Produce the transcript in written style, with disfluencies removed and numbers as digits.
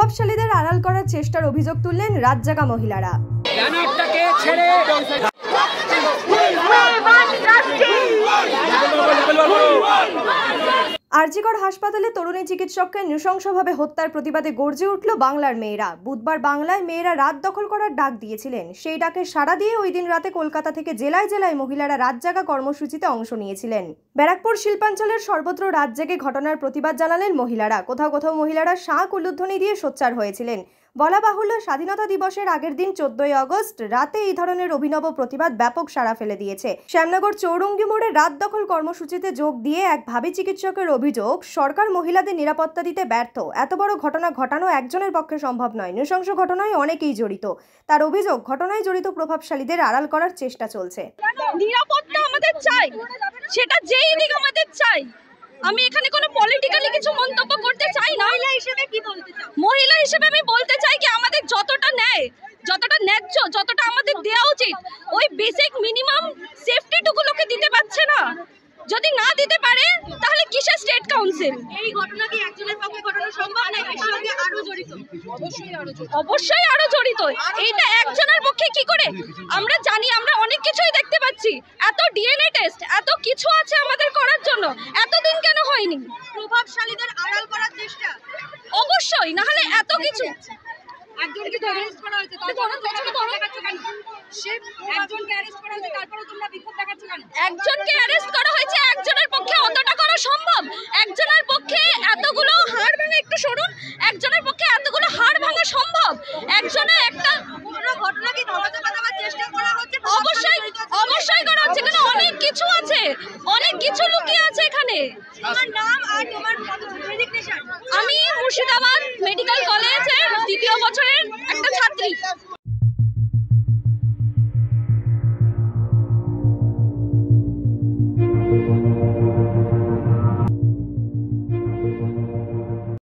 প্রভাবশালীদের আড়াল করার চেষ্টার অভিযোগ তুললেন রাতজাগা মহিলারা। আরজিকর হাসপাতালে তরুণী চিকিৎসককে নৃশংসভাবে হত্যার প্রতিবাদে গর্জে উঠল বাংলার মেয়েরা। বুধবার বাংলায় মেয়েরা রাত দখল করার ডাক দিয়েছিলেন। সেই ডাকে সাড়া দিয়ে ওই দিন রাতে কলকাতা থেকে জেলায় জেলায় মহিলারা রাতজাগা কর্মসূচিতে অংশ নিয়েছিলেন। ব্যারাকপুর শিল্পাঞ্চলের সর্বত্র রাত জেগে ঘটনার প্রতিবাদ জানালেন মহিলারা। কোথাও কোথাও মহিলারা শাঁখ উলুধ্বনি দিয়ে সোচ্চার হয়েছিলেন। বলা বাহুল্য, স্বাধীনতা দিবসের আগের দিন 14ই আগস্ট রাতে এই ধরনের অভিনব প্রতিবাদ ব্যাপক সাড়া ফেলে দিয়েছে। শ্যামনগর চৌরঙ্গি মোড়ে রাত দখল কর্মসূচিতে যোগ দিয়ে এক ভাবী চিকিৎসকের অভিযোগ, সরকার মহিলাদের নিরাপত্তা দিতে ব্যর্থ। এত বড় ঘটনা ঘটানো একজনের পক্ষে সম্ভব নয়। নৃশংস ঘটনায় অনেকেই জড়িত। তার অভিযোগ, ঘটনায় জড়িত প্রভাবশালীদের আড়াল করার চেষ্টা চলছে। নিরাপত্তা আমাদের চাই, সেটা যেই দিক আমাদের চাই। আমি এখানে কোনো পলিটিক্যালি কিছু মন্তব্য করতে চাই না। মহিলা হিসেবে আমি বলতে চাই কি, আমাদের যতটা ন্যায়, যতটা ন্যায্য, যতটা আমাদের দেওয়া উচিত, ওই বেসিক মিনিমাম সেফটিটুকু লোকে দিতে পারছে না। যদি না দিতে পারে তাহলে কিসের স্টেট কাউন্সিল? এই ঘটনা কি একজনের পক্ষে ঘটানো সম্ভব না? এর সঙ্গে আরো জড়িত? অবশ্যই আরো জড়িত। এইটা একজনের পক্ষে কি করে? আমরা জানি, আমরা অনেক কিছুই দেখতে পাচ্ছি। এত ডিএনএ টেস্ট, এত কিছু আছে আমাদের করার জন্য, এতদিন কেন হয়নি? প্রভাবশালীদের আড়াল করার চেষ্টা অবশ্যই, না হলে এত কিছু। একজনকে তো অ্যারেস্ট করা হয়েছে, তারপরে তোমরা দেখাচ্ছ কেন? একজনকে অ্যারেস্ট করা হয়েছে, তারপরে তোমরা বিক্ষোভ দেখাচ্ছ কেন? একজনকে অ্যারেস্ট করা হয়েছে, একজনের পক্ষে অতটা করা সম্ভব? একজনের পক্ষে এতগুলো হাড় ভাঙা, একটু সরুন, একজনের পক্ষে এতগুলো হাড় ভাঙা সম্ভব? একজনের একটা পুরো ঘটনা কি ধামাচাপা দেওয়ার চেষ্টা করা হচ্ছে? অবশ্যই অবশ্যই করা হচ্ছে। কেন? অনেক কিছু আছে, অনেক কিছু লুকিয়ে আছে এখানে। তোমার নাম আর তোমার রেজিগনেশন? আমি মুর্শিদাবাদ মেডিকেল কলেজের 2য় বছরের একটা ছাত্রী।